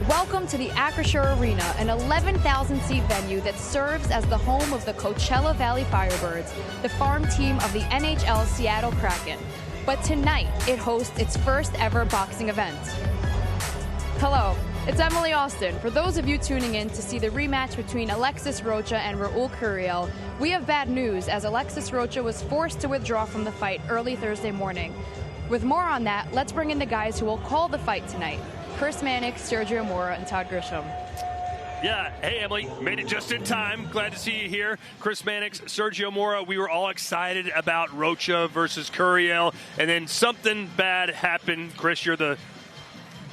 Welcome to the Acrisure Arena, an 11,000-seat venue that serves as the home of the Coachella Valley Firebirds, the farm team of the NHL Seattle Kraken. But tonight, it hosts its first ever boxing event. Hello, it's Emily Austin. For those of you tuning in to see the rematch between Alexis Rocha and Raul Curiel, we have bad news as Alexis Rocha was forced to withdraw from the fight early Thursday morning. With more on that, let's bring in the guys who will call the fight tonight. Chris Mannix, Sergio Mora, and Todd Grisham. Yeah, hey Emily, made it just in time. Glad to see you here. Chris Mannix, Sergio Mora, we were all excited about Rocha versus Curiel, and then something bad happened. Chris, you're the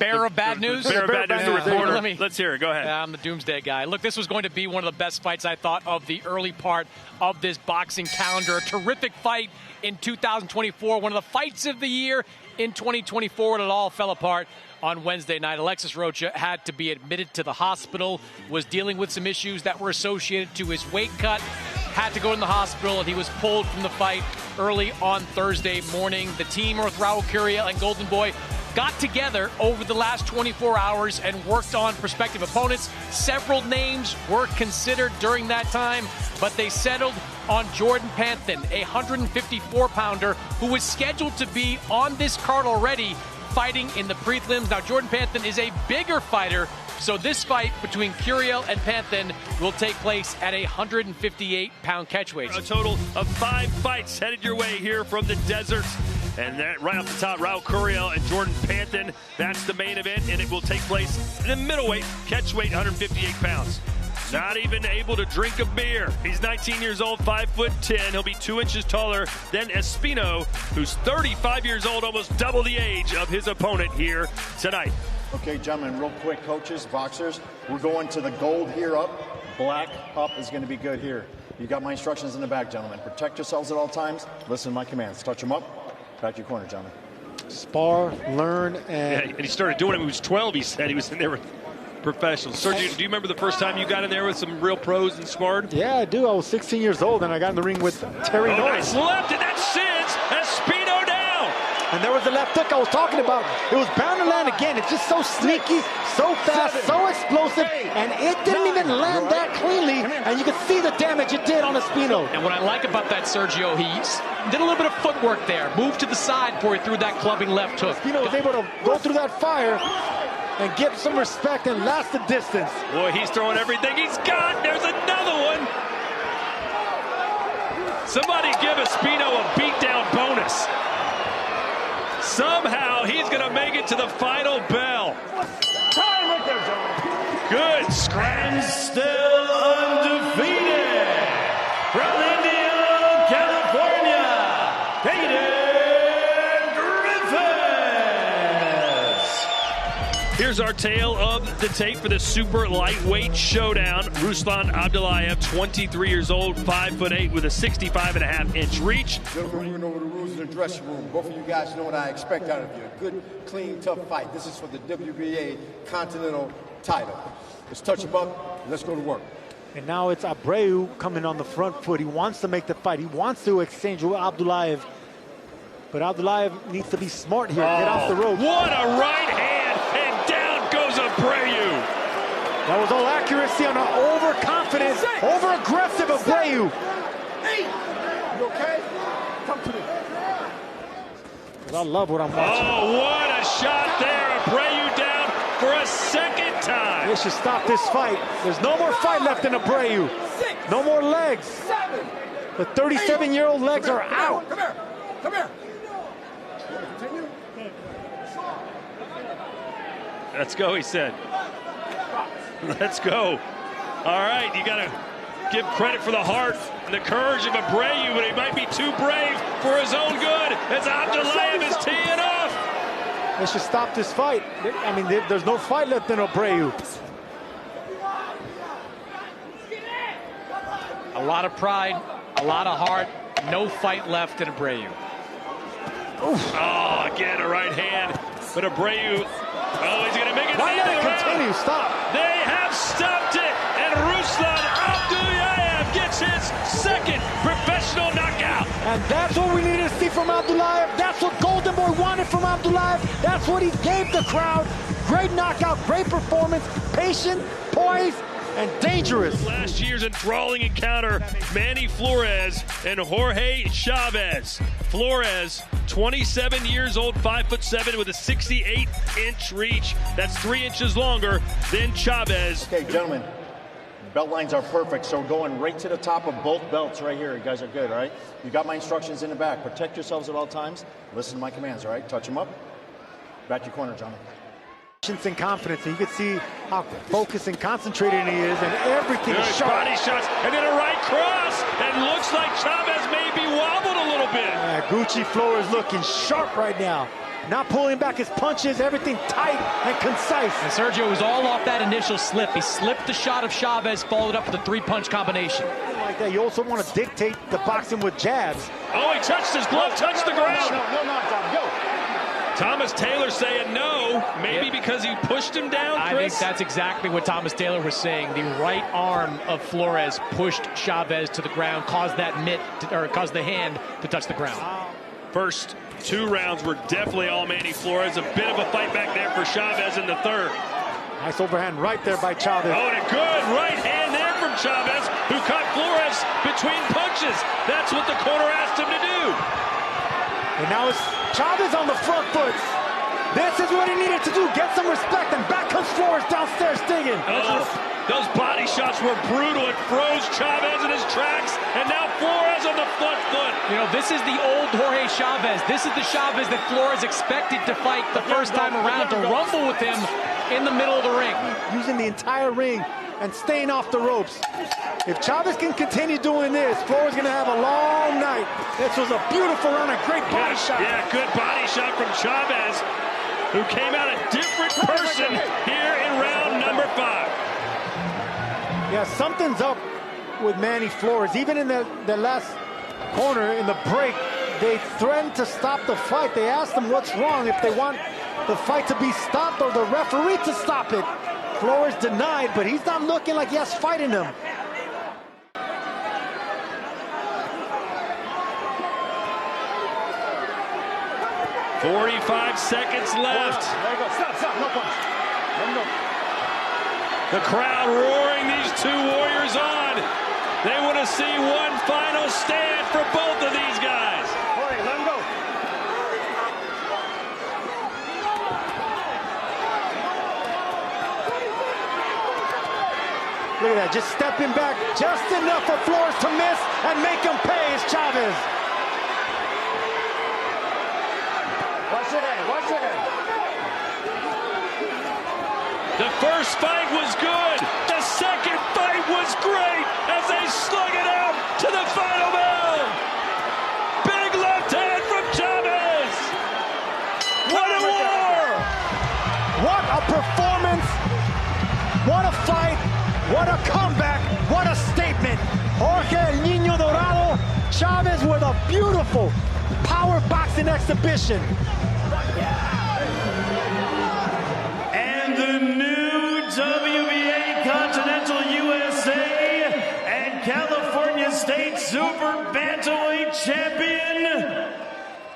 bearer of bad news? Bearer of bad news, the reporter. Let's hear it. Go ahead. I'm the doomsday guy. Look, this was going to be one of the best fights, I thought, of the early part of this boxing calendar. A terrific fight in 2024, one of the fights of the year in 2024, and it all fell apart on Wednesday night. Alexis Rocha had to be admitted to the hospital, was dealing with some issues that were associated to his weight cut, had to go in the hospital, and he was pulled from the fight early on Thursday morning. The team with Raul Curiel and Golden Boy got together over the last 24 hours and worked on prospective opponents. Several names were considered during that time, but they settled on Jordan Panthen, a 154-pounder who was scheduled to be on this card already, fighting in the prelims. Now, Jordan Panthen is a bigger fighter, so this fight between Curiel and Panthen will take place at a 158-pound catchweight. A total of 5 fights headed your way here from the desert. And that right off the top, Raul Curiel and Jordan Panthen. That's the main event, and it will take place in the middleweight, catchweight, 158 pounds. Not even able to drink a beer. He's 19 years old, 5'10". He'll be 2 inches taller than Espino, who's 35 years old, almost double the age of his opponent here tonight. Okay, gentlemen, real quick, coaches, boxers, we're going to the gold here up. Black up is going to be good here. You got my instructions in the back, gentlemen. Protect yourselves at all times. Listen to my commands. Touch them up. Back to your corner, gentlemen. Spar, learn, and... Yeah, and he started doing it when he was 12, he said. He was in there with professionals. Sergio, do you remember the first time you got in there with some real pros and sparred? Yeah, I do. I was 16 years old, and I got in the ring with Terry Norris. Nice left, and that sends Espino down. And there was the left hook I was talking about. It was bound to land again. It's just so sneaky, so fast, so explosive, and it didn't even land that cleanly, and you can see the damage it did on Espino. And what I like about that, Sergio, he did a little bit of footwork there, moved to the side before he threw that clubbing left hook. Espino was able to go through that fire and get some respect and last the distance. Boy, he's throwing everything he's got. There's another one. Somebody give Espino a beatdown bonus. Somehow he's going to make it to the final bell. Time right there, gentlemen. Good. And still undefeated from Indio, California, Peyton Griffiths. Here's our tale of the tape for the super lightweight showdown. Ruslan Abdullayev, 23 years old, 5'8", with a 65.5-inch reach. Gentlemen, you know the rules in the dressing room. Both of you guys know what I expect out of you. A good, clean, tough fight. This is for the WBA Continental title. Let's touch them up, and let's go to work. And now it's Abreu coming on the front foot. He wants to make the fight. He wants to exchange with Abdullayev. But Abdullayev needs to be smart here. Get off the rope. What a right hand, and down goes Abreu. That was all accuracy on an overconfident, over-aggressive Abreu. Hey, you okay? Come to me. I love what I'm watching. Oh, what a shot there. Abreu down for a second time. They should stop this fight. There's no more fight left in Abreu. No more legs. The 37-year-old legs are out. Come here. Come here. You want to continue? Let's go, he said. Let's go. All right, you got to give credit for the heart and the courage of Abreu, but he might be too brave for his own good as Abdullayev is teeing off. They should stop this fight. I mean, there's no fight left in Abreu. A lot of pride, a lot of heart, no fight left in Abreu. Oh, again, a right hand. But Abreu, oh, he's going to make it. Why let it continue? Stop. They have stopped it, and Ruslan Abdullayev gets his second professional knockout. And that's what we needed to see from Abdullayev. That's what Golden Boy wanted from Abdullayev. That's what he gave the crowd. Great knockout. knockout, great performance, patient, poised, and dangerous. Last year's enthralling encounter, Manny Flores and Jorge Chavez. Flores, 27 years old, 5'7", with a 68-inch reach. That's 3 inches longer than Chavez. Okay, gentlemen, belt lines are perfect, so we're going right to the top of both belts right here. You guys are good, all right? You got my instructions in the back. Protect yourselves at all times. Listen to my commands, all right? Touch them up. Back to your corner, gentlemen. And confidence, and you can see how focused and concentrated he is, and everything is sharp. Body shots, and then a right cross, and looks like Chavez maybe wobbled a little bit. Gucci Flores looking sharp right now. Not pulling back his punches, everything tight and concise. And Sergio was all off that initial slip. He slipped the shot of Chavez, followed up with a 3-punch combination. Like that, you also want to dictate the boxing with jabs. Oh, he touched his glove, touched the ground. No, Tom, go. Thomas Taylor saying no, maybe because he pushed him down, Chris? I think that's exactly what Thomas Taylor was saying. The right arm of Flores pushed Chavez to the ground, caused that caused the hand to touch the ground. First 2 rounds were definitely all Manny Flores. A bit of a fight back there for Chavez in the third. Nice overhand right there by Chavez. Oh, and a good right hand there from Chavez, who caught Flores between punches. That's what the corner asked him to do. And now it's Chavez on the front foot. This is what he needed to do, get some respect, and back comes Flores downstairs digging. Those body shots were brutal. It froze Chavez in his tracks, and now Flores on the front foot. You know, this is the old Jorge Chavez. This is the Chavez that Flores expected to fight the first time around, to rumble with him in the middle of the ring. Using the entire ring and staying off the ropes. If Chavez can continue doing this, Flores is going to have a long night. This was a beautiful run, a great body shot. Yeah, good body shot from Chavez, who came out a different person here in round number 5. Yeah, something's up with Manny Flores. Even in the last corner, in the break, they threatened to stop the fight. They asked him what's wrong, if they want the fight to be stopped or the referee to stop it. Flores denied, but he's not looking like he has fight in him. "45 seconds left. There you go. Stop. No punch. Let him go. The crowd roaring these 2 warriors on. They want to see one final stand for both of these guys. Jorge, let him go. Look at that, just stepping back just enough for Flores to miss and make him pay. Is Chavez. Watch it in. The first fight was good. The second fight was great as they slug it out to the final bell. Big left hand from Chavez. What a war! What a performance. What a fight. What a comeback. What a statement. Jorge Niño Dorado, Chavez with a beautiful power boxing exhibition. And the new WBA Continental USA and California State Super Bantamweight Champion,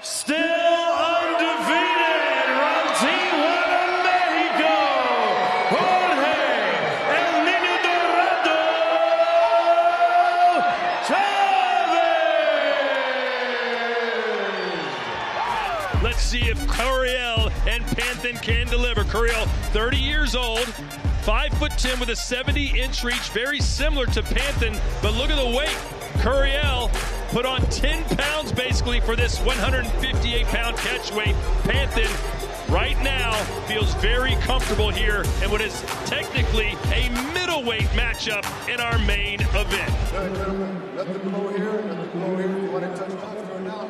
still undefeated, from Tijuana, Mexico, Jorge El Niño Dorado Chavez. Let's see if Curiel and Panthen can deliver. Curiel, 30 years old, 5'10" with a 70-inch reach, very similar to Panthen, but look at the weight. Curiel put on 10 pounds basically for this 158-pound catch weight. Panthen right now feels very comfortable here in what is technically a middleweight matchup in our main event. Nothing below here. You want to touch box right now?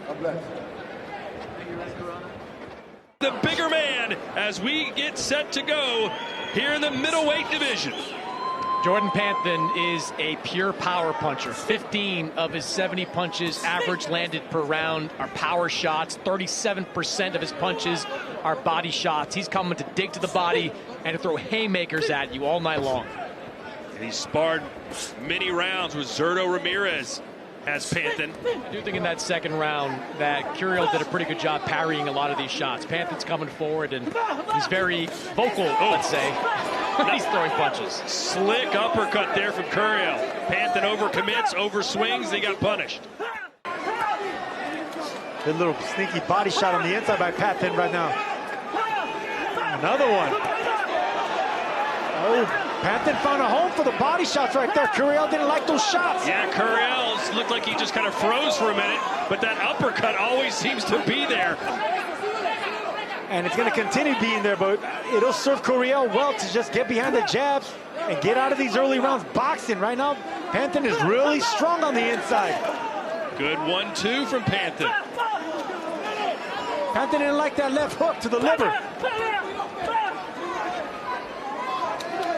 God bless. The bigger man as we get set to go here in the middleweight division. Jordan Panthen is a pure power puncher. 15 of his 70 punches average landed per round are power shots. 37% of his punches are body shots. He's coming to dig to the body and to throw haymakers at you all night long. And he sparred many rounds with Zurdo Ramirez. has Panthen. I do think in that second round that Curiel did a pretty good job parrying a lot of these shots. Panthen's coming forward, and he's very vocal, let's say, when he's throwing punches. Slick uppercut there from Curiel. Panthen overcommits, overswings, they got punished. Good little sneaky body shot on the inside by Panthen right now. Another one. Oh, Panthen found a home for the body shots right there. Curiel didn't like those shots. Yeah, Curiel looked like he just kind of froze for a minute, but that uppercut always seems to be there. And it's going to continue being there, but it'll serve Curiel well to just get behind the jabs and get out of these early rounds boxing. Right now, Panthen is really strong on the inside. Good 1-2 from Panthen. Panthen didn't like that left hook to the liver.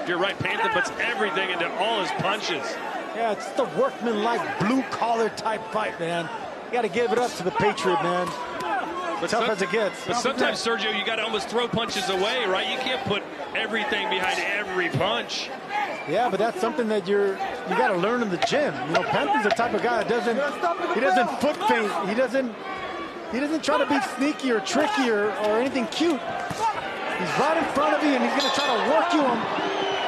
You're right, Panthen puts everything into all his punches. Yeah, it's the workman-like blue-collar type fight, man. You got to give it up to the Patriot, man. But tough as it gets. But sometimes, Sergio, you got to almost throw punches away, right? You can't put everything behind every punch. Yeah, but that's something that you got to learn in the gym. You know, Panthen's the type of guy that doesn't foot feint. He doesn't try to be sneaky or tricky or anything cute. He's right in front of you, and he's going to try to work you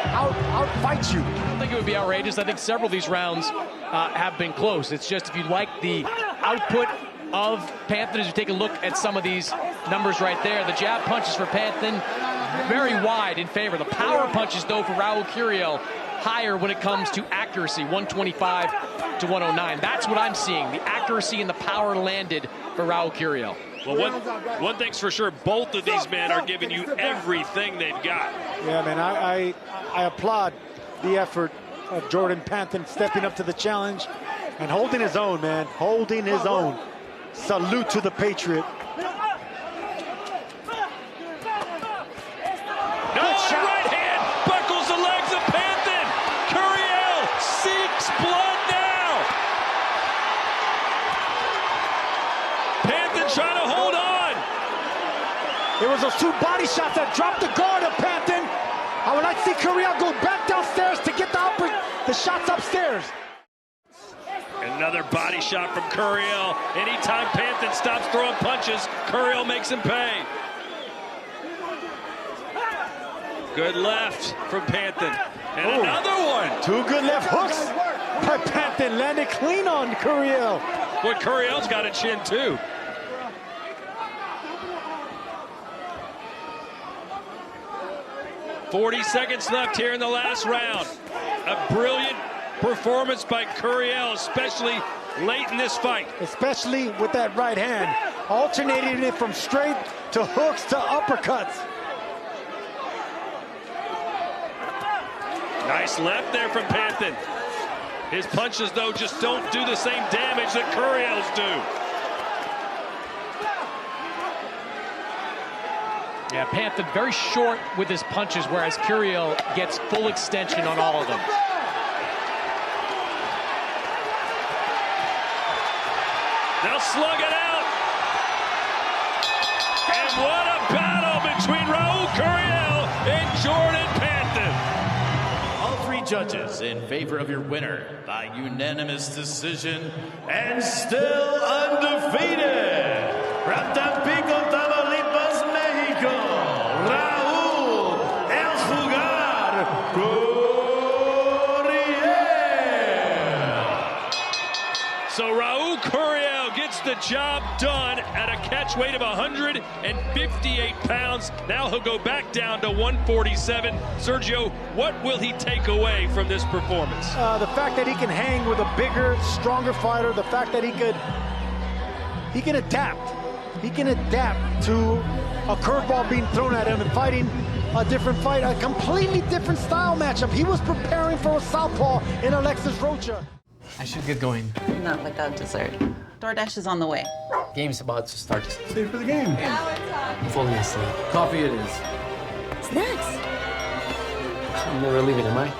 out-fight you. I don't think it would be outrageous. I think several of these rounds have been close. It's just if you like the output of Panthen, as you take a look at some of these numbers right there, the jab punches for Panthen very wide in favor. The power punches, though, for Raul Curiel higher when it comes to accuracy, 125 to 109. That's what I'm seeing, the accuracy and the power landed for Raul Curiel. Well, one thing's for sure, both of these men are giving you everything they've got. Yeah, man, I applaud the effort of Jordan Panthen stepping up to the challenge and holding his own, man, holding his own. Salute to the Patriot. Right hand buckles the legs of Panthen. Curiel seeks blood now. Panthen trying to hold on. It was those two body shots that dropped the guard of Panthen. I would like to see Curiel go back downstairs to get the shots upstairs. Another body shot from Curiel. Anytime Panthen stops throwing punches, Curiel makes him pay. Good left from Panthen. And another one. Two good left hooks by Panthen. Landed clean on Curiel. Boy, Curiel's got a chin, too. "40 seconds left here in the last round. A brilliant performance by Curiel, especially late in this fight. Especially with that right hand. Alternating it from straight to hooks to uppercuts. Nice left there from Panthen. His punches, though, just don't do the same damage that Curiel's do. Yeah, Panthen very short with his punches, whereas Curiel gets full extension on all of them. They'll slug it out. And what a battle between Raul Curiel and Jordan Panthen. All three judges in favor of your winner by unanimous decision and still undefeated. From Tampico, Tamaulipas, Mexico, Raul El Cugar Curiel. So Raul Curiel gets the job done at a catch weight of 158 pounds. Now he'll go back down to 147. Sergio, what will he take away from this performance? The fact that he can hang with a bigger, stronger fighter. The fact that he can adapt. He can adapt to a curveball being thrown at him and fighting a different fight, a completely different style matchup. He was preparing for a southpaw in Alexis Rocha. I should get going. Not without dessert. DoorDash is on the way. Game's about to start. Stay for the game. I'm falling asleep. Coffee it is. Snacks. I'm never leaving, am I?